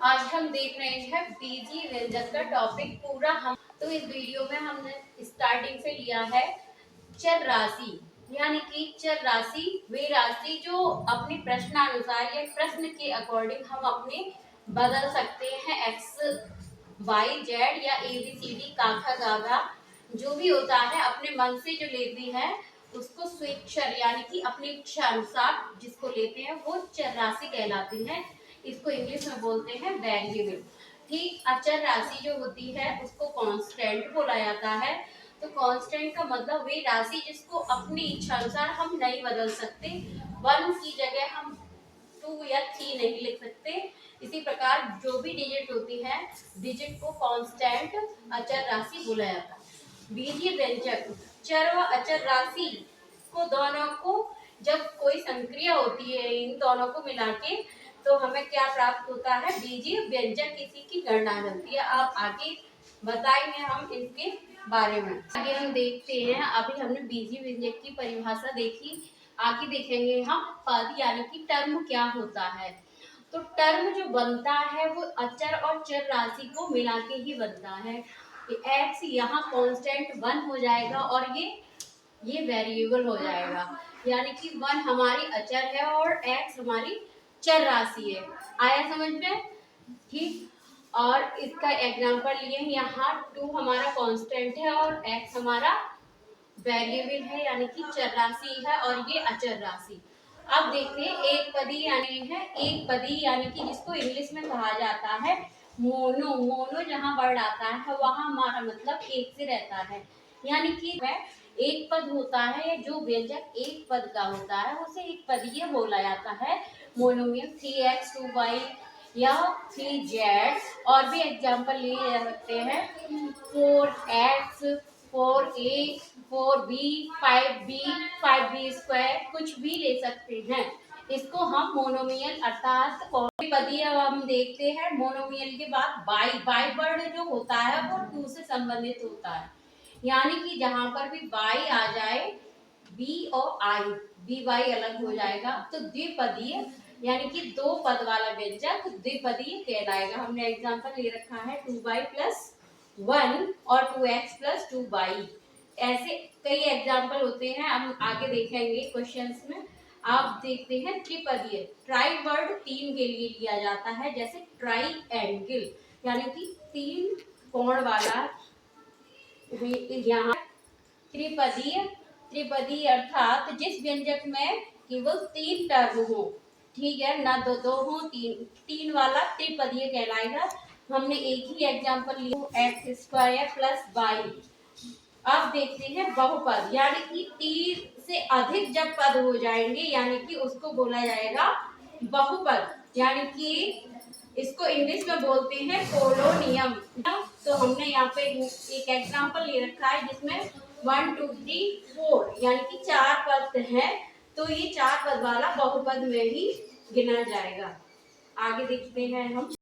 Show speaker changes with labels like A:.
A: आज हम देख रहे हैं बीजी व्यंजक का टॉपिक पूरा। हम तो इस वीडियो में हमने स्टार्टिंग से लिया है चर राशि, यानी कि चर राशि वे राशि जो अपने प्रश्नानुसार या प्रश्न के अकॉर्डिंग हम अपने बदल सकते हैं। एक्स वाई जेड या ए बी सी डी काखा गाघा जो भी होता है अपने मन से जो लेते हैं उसको स्वेच्छर यानी कि अपनी इच्छा अनुसार जिसको लेते हैं वो चर राशि कहलाती है। इसको इंग्लिश में बोलते हैं वेरिएबल। ठीक, अचर राशि जो होती है उसको कांस्टेंट बोला जाता है। तो कांस्टेंट का मतलब वे राशि जिसको अपनी इच्छा अनुसार हम नहीं बदल सकते। 1 की जगह हम 2 या 3 नहीं लिख सकते। इसी प्रकार जो भी डिजिट होती है डिजिट को कांस्टेंट अचर राशि बोला जाता है। बीजीय व्यंजक चर व अचर राशि को दोनों को जब कोई संक्रिया होती है इन दोनों को मिला के तो हमें क्या प्राप्त होता है, बीजीय व्यंजक किसी की गणना बनती है। आप आगे बताएंगे हम इसके बारे में। आगे हम देखते हैं, अभी हमने बीजीय व्यंजक की परिभाषा देखी, आगे देखेंगे हम पद यानी कि टर्म क्या होता है। तो टर्म जो बनता है वो अचर और चर राशि को मिला के ही बनता है। एक्स यहाँ कांस्टेंट 1 हो जाएगा और ये वेरिएबल हो जाएगा, यानी कि 1 हमारी अचर है और एक्स हमारी चर राशि है। आया समझ में? ठीक, और इसका एग्जांपल लिए यहाँ 2 हमारा कांस्टेंट है और x हमारा वेरिएबल है यानी कि चर राशि है और ये अचर राशि। अब देखते हैं एक पदी यानी कि जिसको इंग्लिश में कहा जाता है मोनो। मोनो जहाँ वर्ड आता है वहाँ हमारा मतलब एक से रहता है, यानी कि एक पद होता है जो व्यंजक एक पद का होता है उसे एक पदीय बोला जाता है। मोनोमियल 3x 2y या 3z, और भी एग्जाम्पल लिए जा सकते हैं 4x 4a 4b 5b 5b square, कुछ भी ले सकते हैं। इसको हम मोनोमियल अर्थात पदीय हम देखते हैं। मोनोमियल के बाद बाई वर्ड जो होता है वो 2 से संबंधित होता है, यानी कि जहां पर भी बाई आ जाए बी और आई बी वाई अलग हो जाएगा तो द्विपदीय यानी कि 2 पद वाला व्यंजक द्विपदीय कहलाएगा। हमने एग्जांपल ले रखा है 2y + 1 और 2x + 2y। ऐसे कई एग्जांपल होते हैं, हम आगे देखेंगे क्वेश्चंस में। आप देखते हैं त्रिपदीय, ट्राई वर्ड 3 के लिए लिया जाता है, जैसे ट्राई एंगल यानी कि 3 कोण वाला। यहाँ त्रिपदीय अर्थात जिस व्यंजक में केवल 3 टर्म हो, ठीक है, ना दो हो, 3 वाला त्रिपदीय कहलाएगा। हमने एक ही एग्जांपल लिया x² + y। अब देखते हैं बहुपद, यानी कि 3 से अधिक जब पद हो जाएंगे यानी कि उसको बोला जाएगा बहुपद, यानी कि इसको इंग्लिश में बोलते हैं पोलोनियम। तो हमने यहाँ पे एक एग्जांपल ले रखा है जिसमें 1 2 3 4 यानी कि 4 पद हैं, तो ये 4 पद वाला बहुपद में ही गिना जाएगा। आगे देखते हैं हम।